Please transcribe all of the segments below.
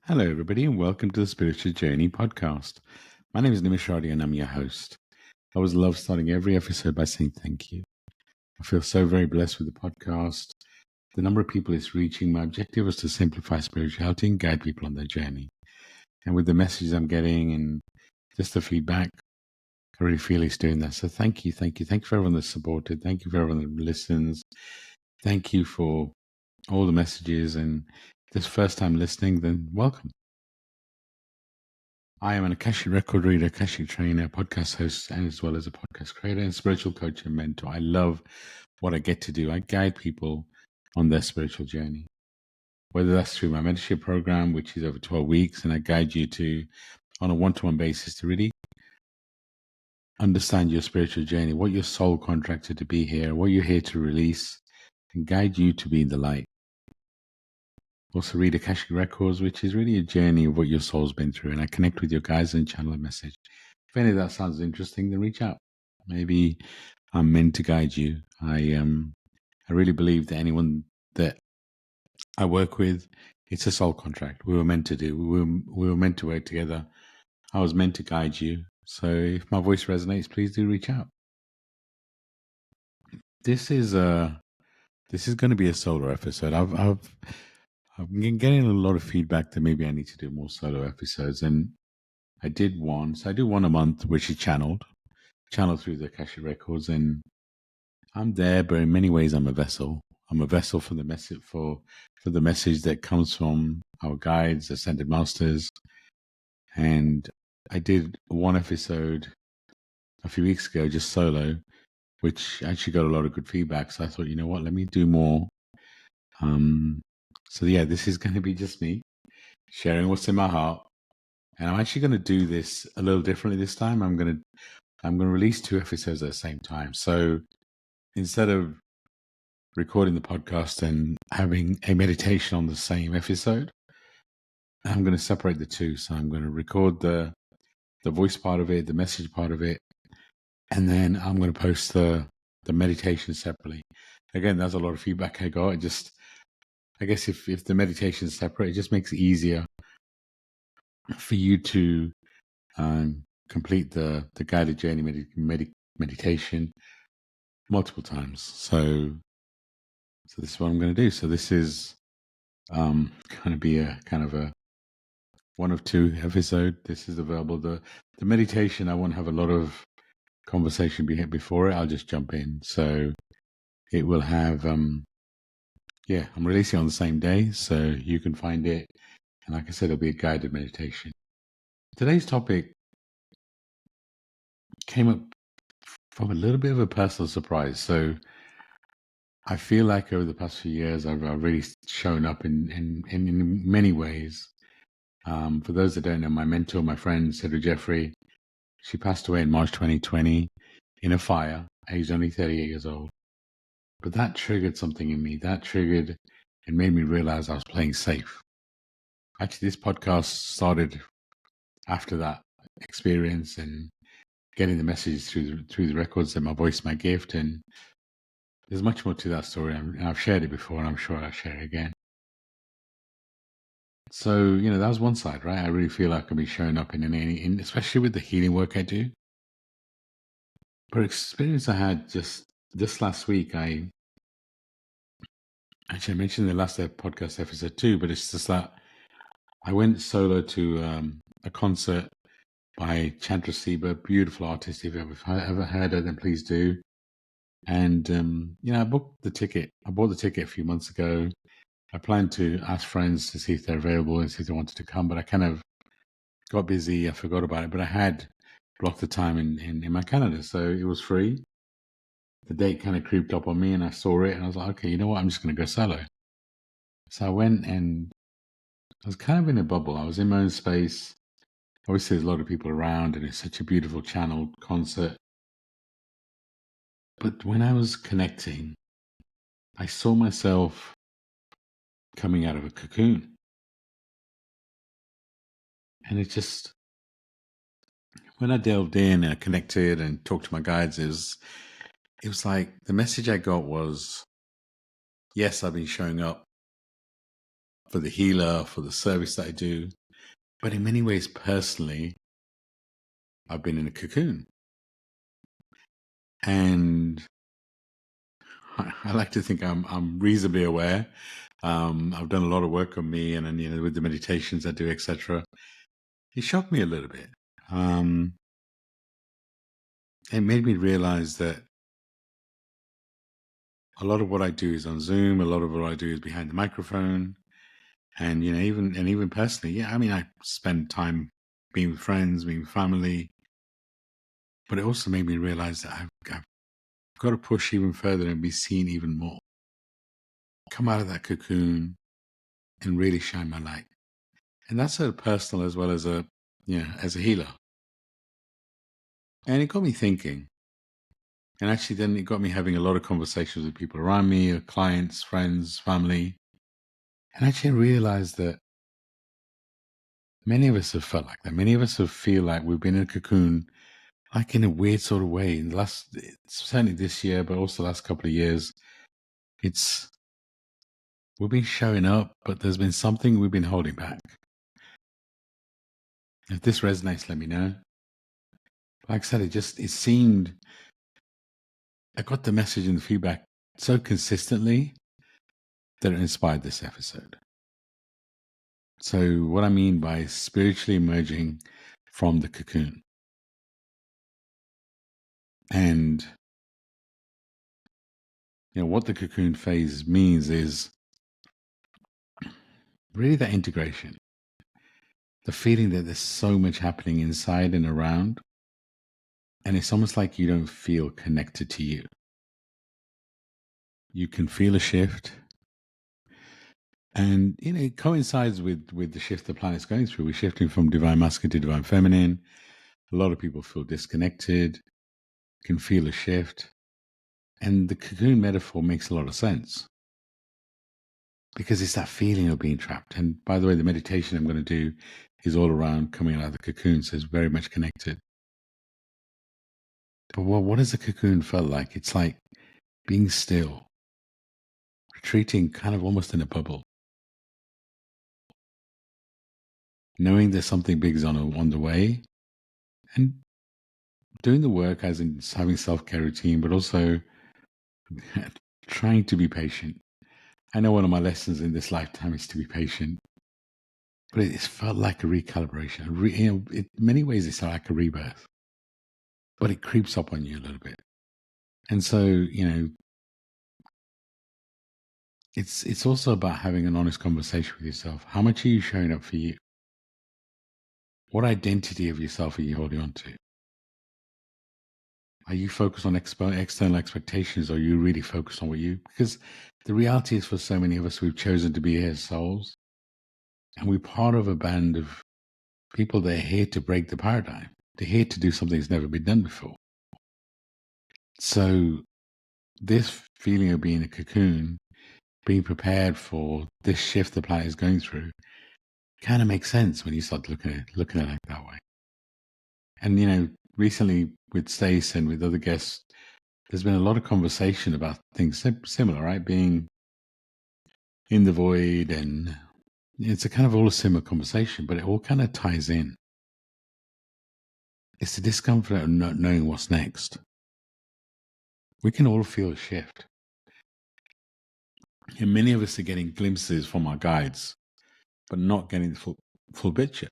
Hello, everybody, and welcome to the Spiritual Journey podcast. My name is Nimesh Radia, and I'm your host. I always love starting every episode by saying thank you. I feel so very blessed with the podcast. The number of people it's reaching. My objective was to simplify spirituality and guide people on their journey. And with the messages I'm getting and just the feedback, I really feel it's doing that. So thank you for everyone that's supported. Thank you for everyone that listens. Thank you for all the messages. And if this first time listening, then welcome. I am an Akashic record reader, Akashic trainer, podcast host, and as well as a podcast creator and spiritual coach and mentor. I love what I get to do. I guide people on their spiritual journey, whether that's through my mentorship program, which is over 12 weeks, and I guide you to, on a one-to-one basis, to really understand your spiritual journey, what your soul contracted to be here, what you're here to release, and guide you to be in the light. Also read Akashic Records, which is really a journey of what your soul's been through, and I connect with your guides and channel a message. If any of that sounds interesting, then reach out. Maybe I'm meant to guide you. I really believe that anyone that I work with, it's a soul contract. We were meant to do. We were meant to work together. I was meant to guide you. So if my voice resonates, please do reach out. This is going to be a solo episode. I've been getting a lot of feedback that maybe I need to do more solo episodes, and I did one. So I do one a month, which is channeled through the Akashic Records, and I'm there, but in many ways, I'm a vessel. I'm a vessel for the message for the message that comes from our guides, ascended masters. And I did one episode a few weeks ago, just solo, which actually got a lot of good feedback. So I thought, you know what, let me do more. So yeah, this is going to be just me sharing what's in my heart. And I'm actually going to do this a little differently this time. I'm going to release 2 episodes at the same time. So instead of recording the podcast and having a meditation on the same episode, I'm going to separate the two. So I'm going to record the voice part of it, the message part of it, and then I'm going to post the meditation separately. Again, there's a lot of feedback I got. I guess if the meditation is separate, it just makes it easier for you to complete the guided journey meditation multiple times. So this is what I'm going to do. So this is going to be a kind of a 1 of 2 episode. This is available. The meditation, I won't have a lot of conversation before it. I'll just jump in. So it will have, I'm releasing on the same day, so you can find it. And like I said, it'll be a guided meditation. Today's topic came up from a little bit of a personal surprise. So I feel like over the past few years, I've really shown up in many ways. For those that don't know, my mentor, my friend, Cedra Jeffrey, she passed away in March 2020 in a fire, aged only 38 years old. But that triggered something in me. That triggered and made me realize I was playing safe. Actually, this podcast started after that experience and getting the message through the records that my voice, my gift, and there's much more to that story. And I've shared it before, and I'm sure I'll share it again. So, that was one side, right? I really feel like I can be showing up in especially with the healing work I do. But experience I had just last week, I mentioned in the last podcast episode too, but it's just that I went solo to a concert by Chandra Seba, beautiful artist. If you've ever heard her, then please do. And, I booked the ticket. I bought the ticket a few months ago. I planned to ask friends to see if they're available and see if they wanted to come, but I kind of got busy. I forgot about it, but I had blocked the time in my calendar, so it was free. The date kind of creeped up on me and I saw it and I was like, okay, you know what? I'm just going to go solo. So I went and I was kind of in a bubble. I was in my own space. Obviously, there's a lot of people around and it's such a beautiful channeled concert. But when I was connecting, I saw myself coming out of a cocoon. And it just, when I delved in and I connected and talked to my guides, it was like the message I got was, yes, I've been showing up for the healer, for the service that I do. But in many ways, personally, I've been in a cocoon. And I like to think I'm reasonably aware. I've done a lot of work on me, and with the meditations I do, etc. It shocked me a little bit. It made me realize that a lot of what I do is on Zoom. A lot of what I do is behind the microphone, and even personally, yeah. I mean, I spend time being with friends, being with family, but it also made me realize that I've got to push even further and be seen even more. Come out of that cocoon and really shine my light. And that's a personal as well as as a healer. And it got me thinking. And actually then it got me having a lot of conversations with people around me, clients, friends, family. And actually I realized that many of us have felt like that. Many of us have feel like we've been in a cocoon, like in a weird sort of way. In the last, certainly this year, but also the last couple of years, we've been showing up, but there's been something we've been holding back. If this resonates, let me know. Like I said, it seemed, I got the message and the feedback so consistently that it inspired this episode. So what I mean by spiritually emerging from the cocoon. And what the cocoon phase means is really that integration. The feeling that there's so much happening inside and around. And it's almost like you don't feel connected to you. You can feel a shift. And it coincides with the shift the planet's going through. We're shifting from divine masculine to divine feminine. A lot of people feel disconnected, can feel a shift. And the cocoon metaphor makes a lot of sense because it's that feeling of being trapped. And by the way, the meditation I'm going to do is all around coming out of the cocoon, so it's very much connected. But what does the cocoon feel like? It's like being still, retreating kind of almost in a bubble, knowing there's something big is on the way, and doing the work as in having self-care routine, but also trying to be patient. I know one of my lessons in this lifetime is to be patient, but it's felt like a recalibration. In many ways, it's like a rebirth, but it creeps up on you a little bit. And so, it's also about having an honest conversation with yourself. How much are you showing up for you? What identity of yourself are you holding on to? Are you focused on external expectations, or are you really focused on what you? Because the reality is, for so many of us, we've chosen to be here as souls, and we're part of a band of people that are here to break the paradigm. They're here to do something that's never been done before. So this feeling of being a cocoon, being prepared for this shift the planet is going through, kind of makes sense when you start looking at it that way. And recently with Stace and with other guests, there's been a lot of conversation about things similar, right? Being in the void, and it's a kind of all a similar conversation, but it all kind of ties in. It's the discomfort of not knowing what's next. We can all feel a shift. And many of us are getting glimpses from our guides, but not getting the full picture.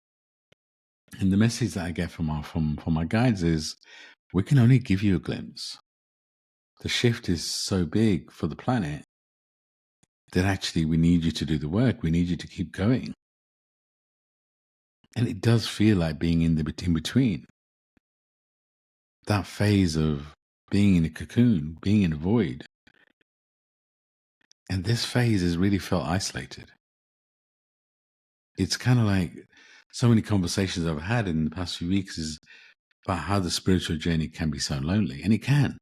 And the message that I get from my guides is, we can only give you a glimpse. The shift is so big for the planet that actually we need you to do the work. We need you to keep going. And it does feel like being in between. That phase of being in a cocoon, being in a void. And this phase has really felt isolated. It's kind of like so many conversations I've had in the past few weeks is about how the spiritual journey can be so lonely. And it can.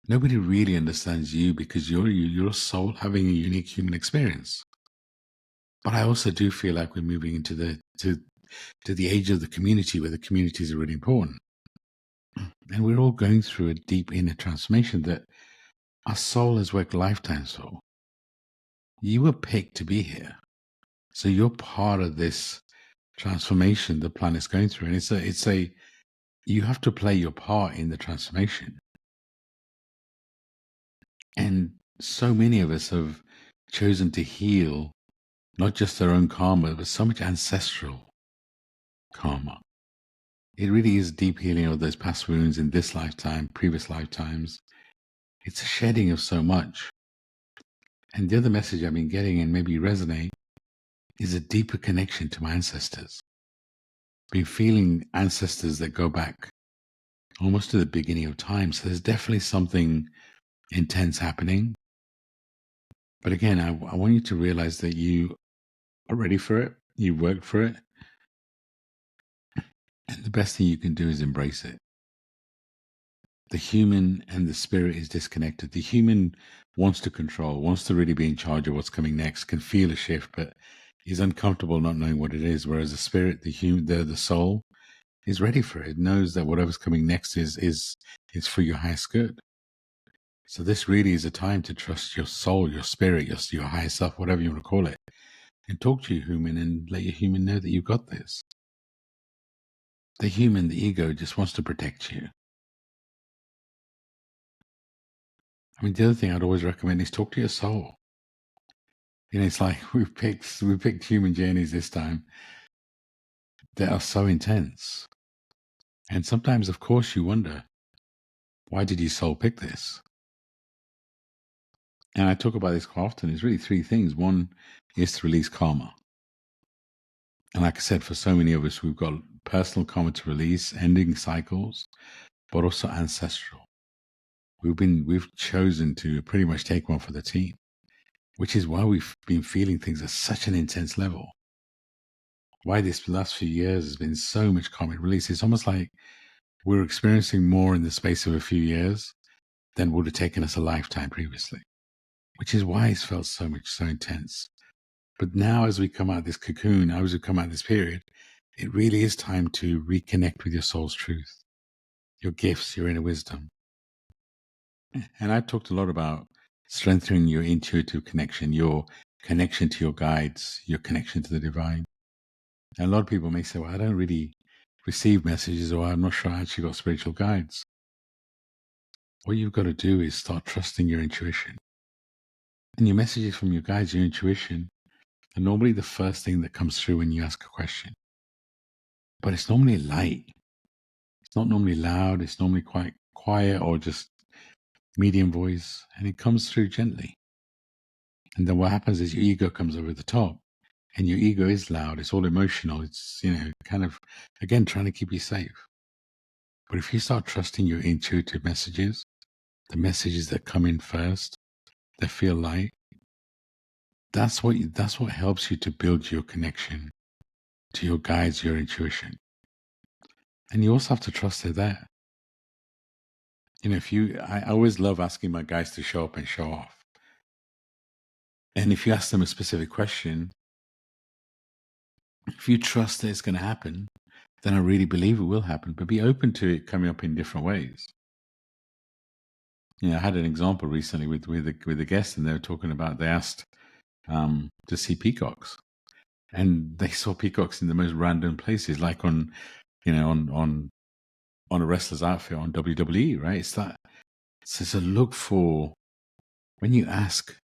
Nobody really understands you because you're a soul having a unique human experience. But I also do feel like we're moving into the age of the community, where the communities are really important. And we're all going through a deep inner transformation that our soul has worked lifetimes for. You were picked to be here. So you're part of this transformation the planet's going through. And you have to play your part in the transformation. And so many of us have chosen to heal not just their own karma, but so much ancestral karma. It really is deep healing of those past wounds in this lifetime, previous lifetimes. It's a shedding of so much. And the other message I've been getting, and maybe you resonate, is a deeper connection to my ancestors. Been feeling ancestors that go back almost to the beginning of time. So there's definitely something intense happening. But again, I want you to realize that you are ready for it. You worked for it. And the best thing you can do is embrace it. The human and the spirit is disconnected. The human wants to control, wants to really be in charge of what's coming next, can feel a shift, but is uncomfortable not knowing what it is. Whereas the spirit, the soul, is ready for it. Knows that whatever's coming next is for your highest good. So this really is a time to trust your soul, your spirit, your higher self, whatever you want to call it, and talk to your human and let your human know that you've got this. The human, the ego, just wants to protect you. I mean, the other thing I'd always recommend is talk to your soul. It's like we picked human journeys this time that are so intense. And sometimes, of course, you wonder, why did your soul pick this? And I talk about this quite often. It's really three things. One is to release karma. And like I said, for so many of us, we've got personal karma to release, ending cycles, but also ancestral. We've chosen to pretty much take one for the team, which is why we've been feeling things at such an intense level. Why this last few years has been so much karmic release. It's almost like we're experiencing more in the space of a few years than would have taken us a lifetime previously, which is why it's felt so intense. But now as we come out of this cocoon, as we come out of this period, it really is time to reconnect with your soul's truth, your gifts, your inner wisdom. And I've talked a lot about strengthening your intuitive connection, your connection to your guides, your connection to the divine. And a lot of people may say, well, I don't really receive messages, or I'm not sure I actually got spiritual guides. What you've got to do is start trusting your intuition. And your messages from your guides, your intuition, are normally the first thing that comes through when you ask a question. But it's normally light. It's not normally loud. It's normally quite quiet or just medium voice. And it comes through gently. And then what happens is your ego comes over the top. And your ego is loud. It's all emotional. It's, kind of, again, trying to keep you safe. But if you start trusting your intuitive messages, the messages that come in first, that feel light, that's what helps you to build your connection to your guides, your intuition. And you also have to trust they're there. I always love asking my guides to show up and show off. And if you ask them a specific question, if you trust that it's going to happen, then I really believe it will happen. But be open to it coming up in different ways. I had an example recently with a guest, and they were talking about, they asked to see peacocks, and they saw peacocks in the most random places, like on a wrestler's outfit on WWE, right? It's a look for, when you ask,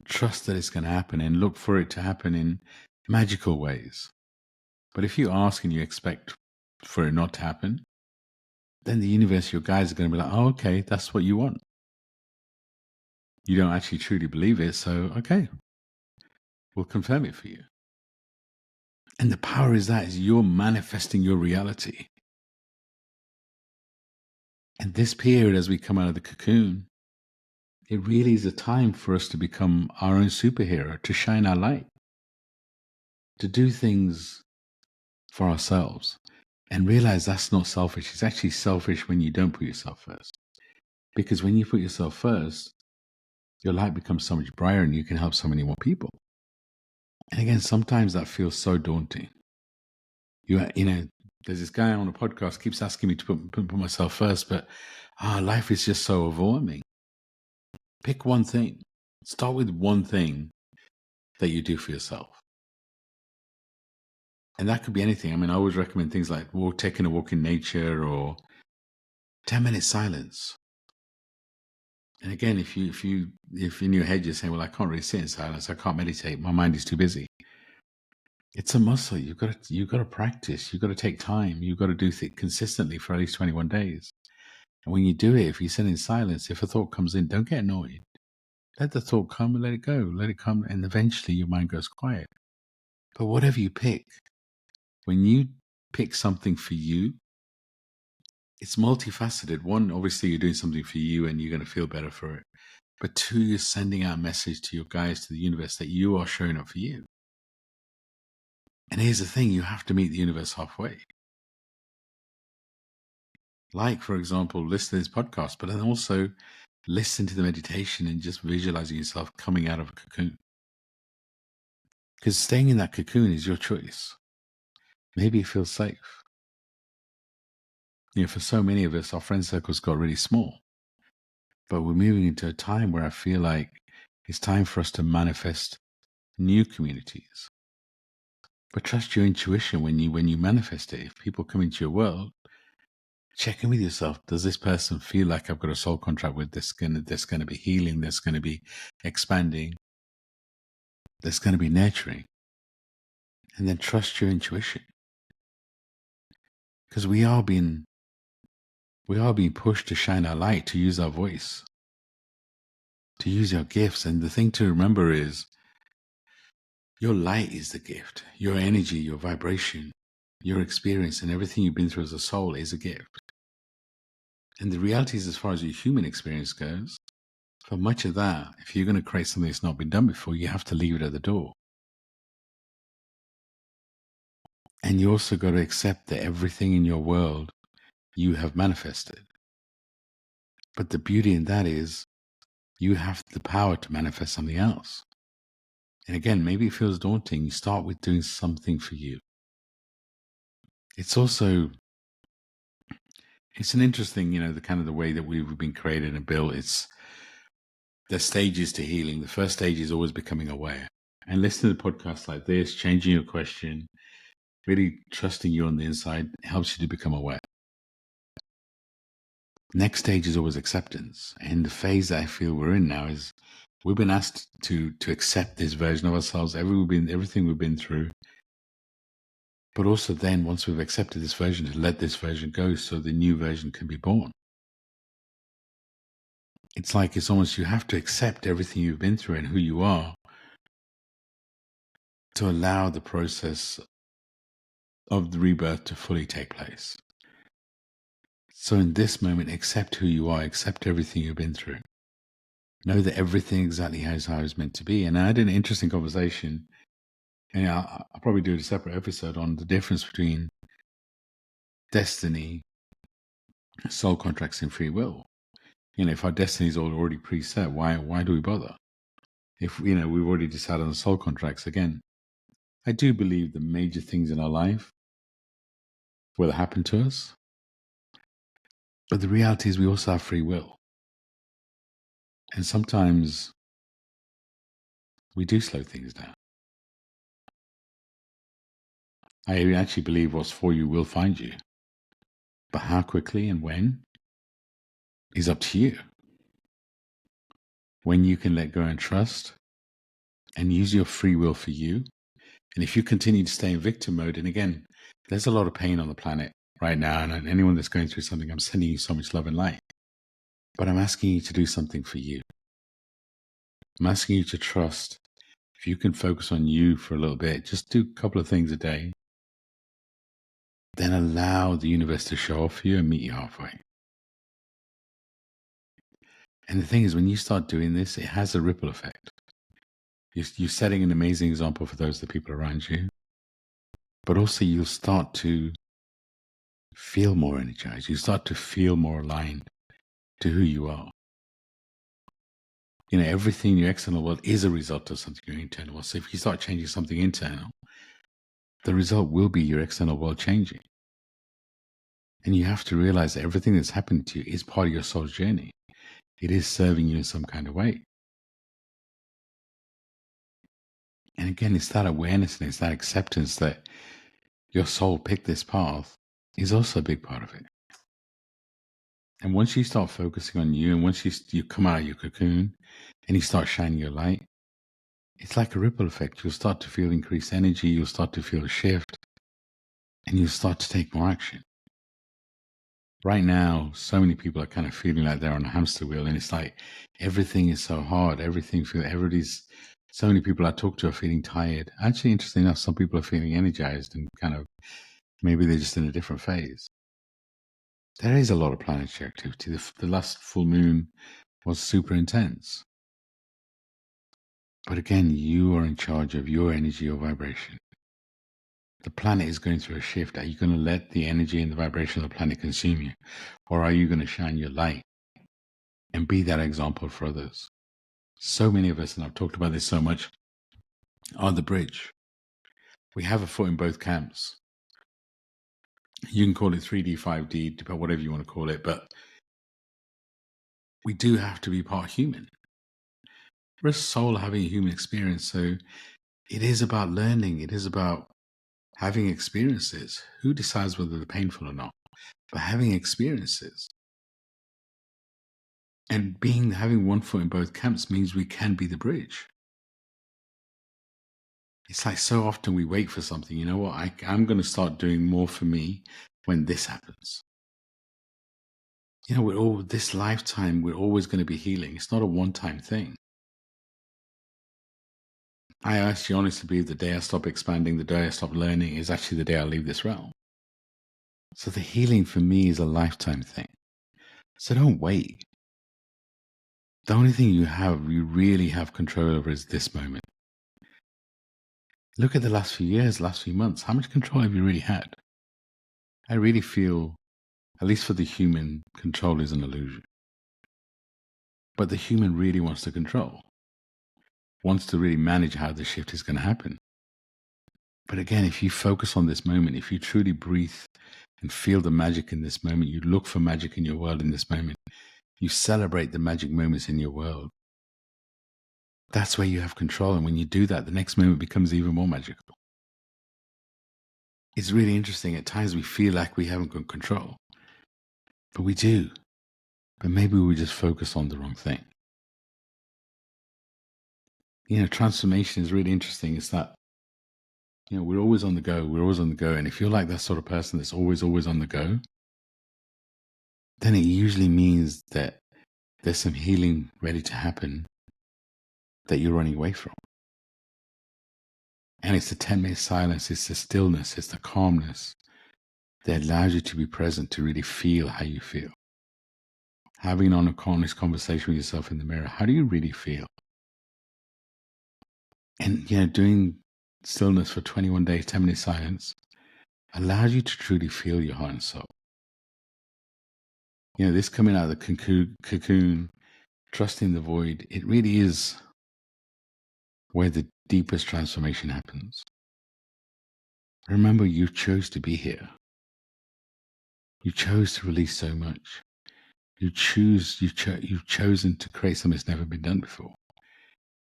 trust that it's going to happen and look for it to happen in magical ways. But if you ask and you expect for it not to happen, then the universe, your guides, are going to be like, oh, okay, that's what you want. You don't actually truly believe it, so okay, we'll confirm it for you. And the power is you're manifesting your reality. And this period, as we come out of the cocoon, it really is a time for us to become our own superhero, to shine our light, to do things for ourselves, and realize that's not selfish. It's actually selfish when you don't put yourself first. Because when you put yourself first, your light becomes so much brighter and you can help so many more people. And again, sometimes that feels so daunting. There's this guy on a podcast keeps asking me to put myself first, but life is just so overwhelming. Pick one thing. Start with one thing that you do for yourself. And that could be anything. I mean, I always recommend things like taking a walk in nature or 10-minute silence. And again, if in your head you're saying, well, I can't really sit in silence, I can't meditate, my mind is too busy. It's a muscle. You've got to practice. You've got to take time. You've got to do it consistently for at least 21 days. And when you do it, if you sit in silence, if a thought comes in, don't get annoyed. Let the thought come and let it go. Let it come, and eventually your mind goes quiet. But whatever you pick, when you pick something for you, it's multifaceted. One, obviously, you're doing something for you and you're going to feel better for it. But two, you're sending out a message to your guides, to the universe, that you are showing up for you. And here's the thing, you have to meet the universe halfway. Like, for example, listen to this podcast, but then also listen to the meditation and just visualizing yourself coming out of a cocoon. Because staying in that cocoon is your choice. Maybe it feels safe. For so many of us, our friend circles got really small. But we're moving into a time where I feel like it's time for us to manifest new communities. But trust your intuition when you manifest it. If people come into your world, check in with yourself. Does this person feel like I've got a soul contract with this? There's going to be healing. There's going to be expanding. There's going to be nurturing. And then trust your intuition. Because we are being pushed to shine our light, to use our voice, to use our gifts. And the thing to remember is your light is the gift. Your energy, your vibration, your experience, and everything you've been through as a soul is a gift. And the reality is, as far as your human experience goes, for much of that, if you're going to create something that's not been done before, you have to leave it at the door. And you also got to accept that everything in your world you have manifested. But the beauty in that is you have the power to manifest something else. And again, maybe it feels daunting. You start with doing something for you. It's an interesting, the kind of the way that we've been created and built. There's stages to healing. The first stage is always becoming aware. And listening to podcasts like this, changing your question, really trusting you on the inside helps you to become aware. Next stage is always acceptance. And the phase that I feel we're in now is we've been asked to accept this version of ourselves, everything we've been through. But also then, once we've accepted this version, to let this version go so the new version can be born. It's like it's almost you have to accept everything you've been through and who you are to allow the process of the rebirth to fully take place. So in this moment, accept who you are, accept everything you've been through. Know that everything exactly is how it's meant to be. And I had an interesting conversation, and I'll probably do a separate episode on the difference between destiny, soul contracts, and free will. If our destiny is already preset, why do we bother? If we've already decided on soul contracts, again, I do believe the major things in our life will happen to us. But the reality is we also have free will. And sometimes we do slow things down. I actually believe what's for you will find you. But how quickly and when is up to you. When you can let go and trust and use your free will for you. And if you continue to stay in victim mode, and again, there's a lot of pain on the planet right now. And anyone that's going through something, I'm sending you so much love and light. But I'm asking you to do something for you. I'm asking you to trust. If you can focus on you for a little bit, just do a couple of things a day. Then allow the universe to show off for you and meet you halfway. And the thing is, when you start doing this, it has a ripple effect. You're setting an amazing example for those, the people around you. But also you'll start to feel more energized. You start to feel more aligned to who you are. Everything in your external world is a result of something in your internal world. So if you start changing something internal, the result will be your external world changing. And you have to realize that everything that's happening to you is part of your soul's journey. It is serving you in some kind of way. And again, it's that awareness and it's that acceptance that your soul picked this path is also a big part of it. And once you start focusing on you, and once you come out of your cocoon and you start shining your light, it's like a ripple effect. You'll start to feel increased energy. You'll start to feel a shift, and you'll start to take more action. Right now, so many people are kind of feeling like they're on a hamster wheel, and it's like everything is so hard. So many people I talk to are feeling tired. Actually, interestingly enough, some people are feeling energized and kind of maybe they're just in a different phase. There is a lot of planetary activity. The last full moon was super intense. But again, you are in charge of your energy, your vibration. The planet is going through a shift. Are you going to let the energy and the vibration of the planet consume you? Or are you going to shine your light and be that example for others? So many of us, and I've talked about this so much, are the bridge. We have a foot in both camps. You can call it 3D, 5D, whatever you want to call it, but we do have to be part human. We're a soul having a human experience, so it is about learning. It is about having experiences. Who decides whether they're painful or not? But having experiences. And having one foot in both camps means we can be the bridge. It's like so often we wait for something. You know what? I'm going to start doing more for me when this happens. You know, this lifetime, we're always going to be healing. It's not a one-time thing. I actually honestly believe the day I stop expanding, the day I stop learning is actually the day I leave this realm. So the healing for me is a lifetime thing. So don't wait. The only thing you really have control over is this moment. Look at the last few years, last few months. How much control have you really had? I really feel, at least for the human, control is an illusion. But the human really wants to control, wants to really manage how the shift is going to happen. But again, if you focus on this moment, if you truly breathe and feel the magic in this moment, you look for magic in your world in this moment, you celebrate the magic moments in your world, that's where you have control. And when you do that, the next moment becomes even more magical. It's really interesting. At times we feel like we haven't got control, but we do. But maybe we just focus on the wrong thing. You know, transformation is really interesting. It's that, you know, we're always on the go. We're always on the go. And if you're like that sort of person that's always on the go, then it usually means that there's some healing ready to happen that you're running away from. And it's the 10-minute silence, it's the stillness, it's the calmness that allows you to be present, to really feel how you feel. Having an honest conversation with yourself in the mirror. How do you really feel? And, you know, doing stillness for 21 days, 10-minute silence, allows you to truly feel your heart and soul. You know, this coming out of the cocoon, trusting the void, it really is where the deepest transformation happens. Remember, you chose to be here. You chose to release so much. You've chosen to create something that's never been done before.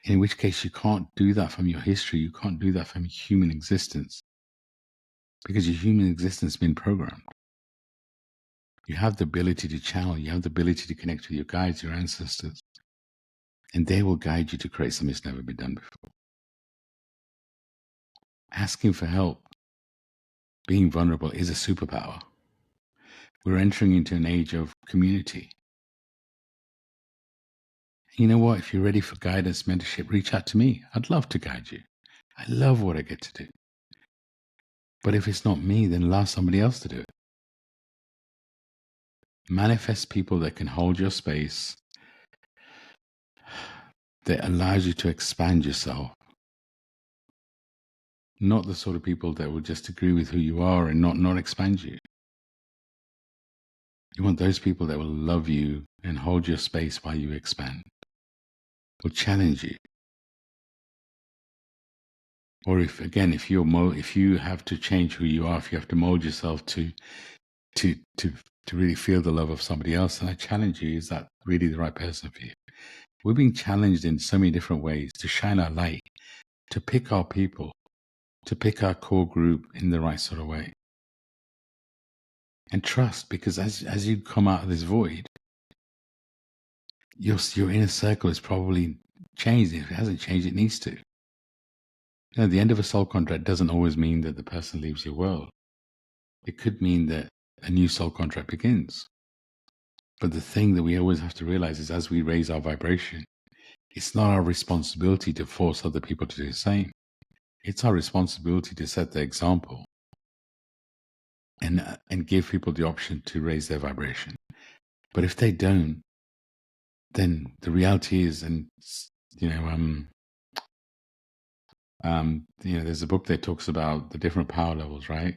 In which case, you can't do that from your history. You can't do that from your human existence, because your human existence has been programmed. You have the ability to channel. You have the ability to connect with your guides, your ancestors, and they will guide you to create something that's never been done before. Asking for help, being vulnerable is a superpower. We're entering into an age of community. You know what? If you're ready for guidance, mentorship, reach out to me. I'd love to guide you. I love what I get to do. But if it's not me, then allow somebody else to do it. Manifest people that can hold your space, that allows you to expand yourself. Not the sort of people that will just agree with who you are and not expand you. You want those people that will love you and hold your space while you expand, will challenge you. Or if you have to change who you are, if you have to mold yourself to really feel the love of somebody else, then I challenge you, is that really the right person for you? We're being challenged in so many different ways to shine our light to pick our people, to pick our core group in the right sort of way. And trust, because as you come out of this void, your inner circle is probably changed. If it hasn't changed, it needs to. The end of a soul contract doesn't always mean that the person leaves your world. It could mean that a new soul contract begins. But the thing that we always have to realize is, as we raise our vibration, it's not our responsibility to force other people to do the same. It's our responsibility to set the example and give people the option to raise their vibration. But if they don't, then the reality is, and there's a book that talks about the different power levels, right?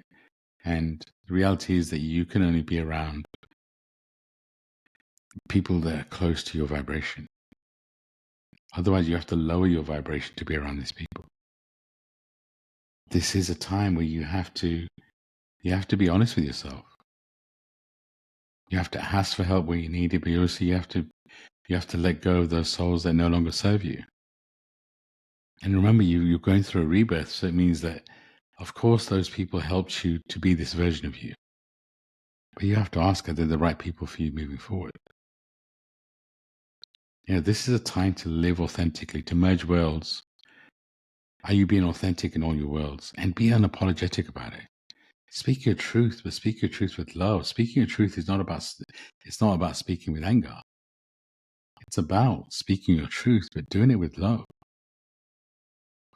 And the reality is that you can only be around people that are close to your vibration. Otherwise, you have to lower your vibration to be around these people. This is a time where you have to be honest with yourself. You have to ask for help where you need it, but also you have to let go of those souls that no longer serve you. And remember, you're going through a rebirth, so it means that, of course, those people helped you to be this version of you. But you have to ask, are they the right people for you moving forward? This is a time to live authentically, to merge worlds. Are you being authentic in all your worlds? And be unapologetic about it. Speak your truth, but speak your truth with love. Speaking your truth is not about speaking with anger. It's about speaking your truth, but doing it with love.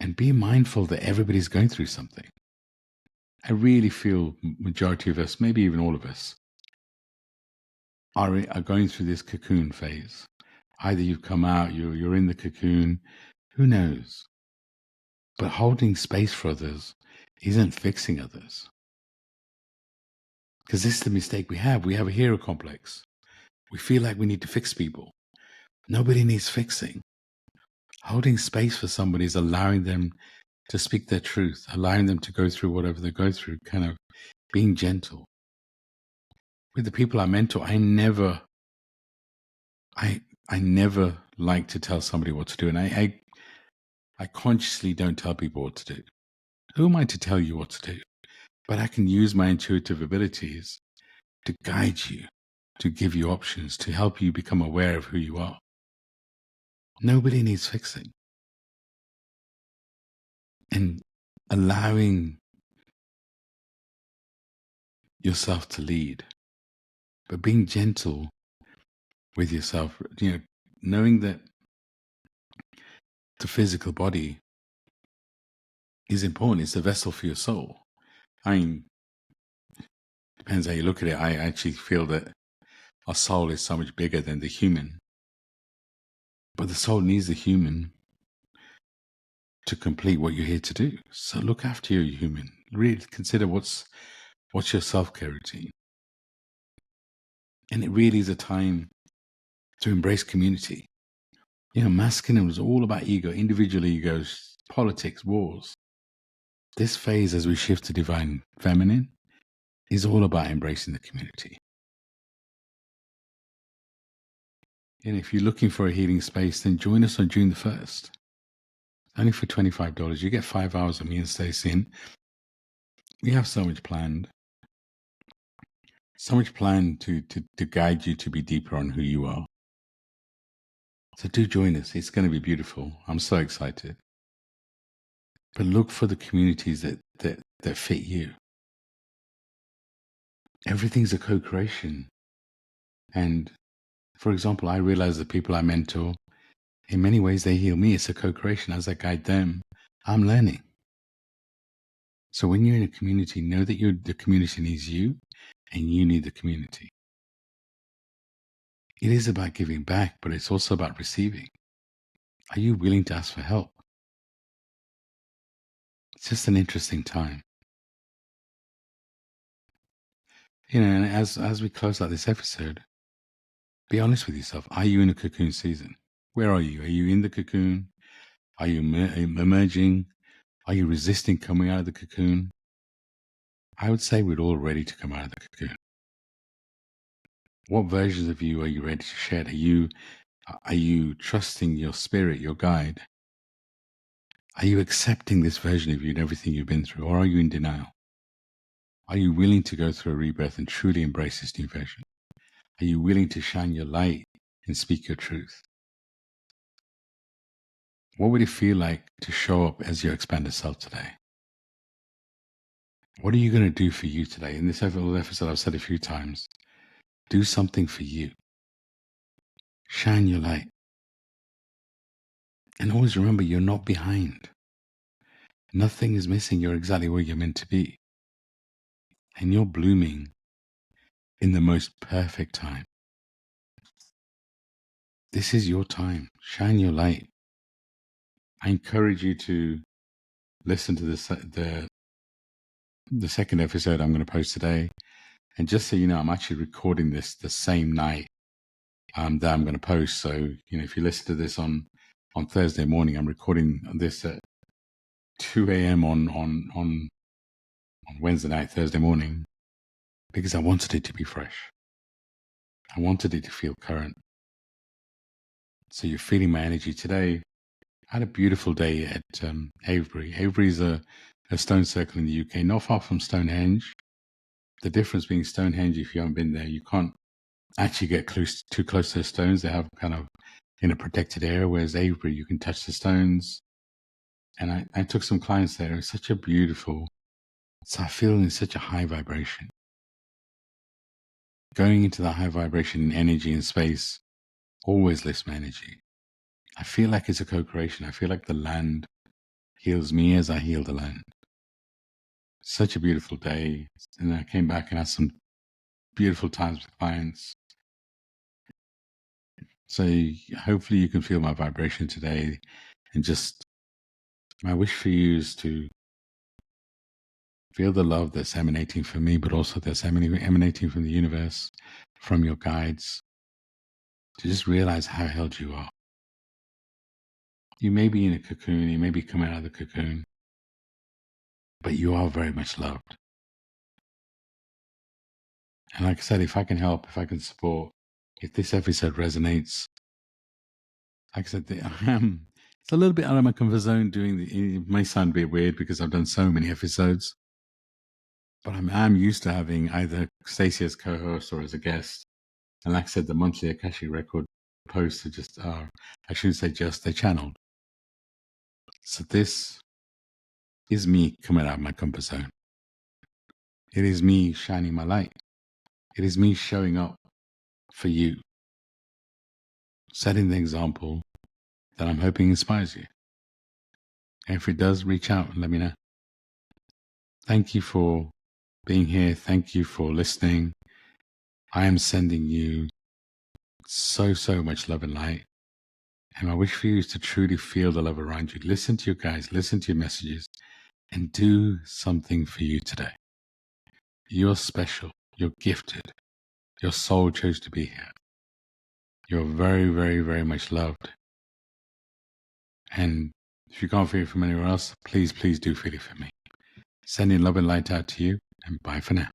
And be mindful that everybody's going through something. I really feel majority of us, maybe even all of us, are going through this cocoon phase. Either you've come out, you're in the cocoon, who knows? But holding space for others isn't fixing others. Because this is the mistake we have. We have a hero complex. We feel like we need to fix people. Nobody needs fixing. Holding space for somebody is allowing them to speak their truth, allowing them to go through whatever they go through, kind of being gentle. With the people I mentor, I never like to tell somebody what to do. And I consciously don't tell people what to do. Who am I to tell you what to do? But I can use my intuitive abilities to guide you, to give you options, to help you become aware of who you are. Nobody needs fixing. And allowing yourself to lead, but being gentle with yourself, knowing that the physical body is important. It's a vessel for your soul. I mean, depends how you look at it. I actually feel that our soul is so much bigger than the human. But the soul needs the human to complete what you're here to do. So look after your human. Really consider what's your self-care routine. And it really is a time to embrace community. Masculine was all about ego, individual egos, politics, wars. This phase, as we shift to divine feminine, is all about embracing the community. And if you're looking for a healing space, then join us on June the 1st. Only for $25. You get 5 hours of me and Stacey in. We have so much planned. So much planned to guide you to be deeper on who you are. So do join us. It's going to be beautiful. I'm so excited. But look for the communities that fit you. Everything's a co-creation. And for example, I realize the people I mentor, in many ways, they heal me. It's a co-creation. As I guide them, I'm learning. So when you're in a community, know that the community needs you and you need the community. It is about giving back, but it's also about receiving. Are you willing to ask for help? It's just an interesting time. And as we close out this episode, be honest with yourself. Are you in a cocoon season? Where are you? Are you in the cocoon? Are you emerging? Are you resisting coming out of the cocoon? I would say we're all ready to come out of the cocoon. What versions of you are you ready to shed? Are you trusting your spirit, your guide? Are you accepting this version of you and everything you've been through, or are you in denial? Are you willing to go through a rebirth and truly embrace this new version? Are you willing to shine your light and speak your truth? What would it feel like to show up as your expanded self today? What are you going to do for you today? In this episode, I've said a few times, do something for you. Shine your light. And always remember, you're not behind. Nothing is missing. You're exactly where you're meant to be. And you're blooming in the most perfect time. This is your time. Shine your light. I encourage you to listen to the second episode I'm going to post today. And just so you know, I'm actually recording this the same night that I'm going to post. So, if you listen to this on Thursday morning, I'm recording this at 2 a.m. on Wednesday night, Thursday morning, because I wanted it to be fresh. I wanted it to feel current. So you're feeling my energy today. I had a beautiful day at Avebury. Avebury is a stone circle in the UK, not far from Stonehenge. The difference being Stonehenge, if you haven't been there, you can't actually get too close to the stones. They have kind of in a protected area, whereas Avebury, you can touch the stones. And I took some clients there. It was such a beautiful, so I feel in such a high vibration. Going into that high vibration energy and space always lifts my energy. I feel like it's a co-creation. I feel like the land heals me as I heal the land. Such a beautiful day. And I came back and had some beautiful times with clients. So hopefully you can feel my vibration today. And just my wish for you is to feel the love that's emanating from me, but also that's emanating from the universe, from your guides, to just realize how held you are. You may be in a cocoon, you may be coming out of the cocoon, but you are very much loved. And like I said, if I can help, if I can support, if this episode resonates, like I said, it's a little bit out of my comfort zone it may sound a bit weird because I've done so many episodes, but I'm used to having either Stacey as co-host or as a guest. And like I said, the monthly Akashic Record posts are just, I shouldn't say just, they're channeled. So this is me coming out of my comfort zone. It is me shining my light. It is me showing up for you, setting the example that I'm hoping inspires you. And if it does, reach out and let me know. Thank you for being here. Thank you for listening. I am sending you so much love and light. And my wish for you is to truly feel the love around you. Listen to your guys, listen to your messages, and do something for you today. You're special. You're gifted. Your soul chose to be here. You're very, very, very much loved. And if you can't feel it from anywhere else, please do feel it for me. Sending love and light out to you, and bye for now.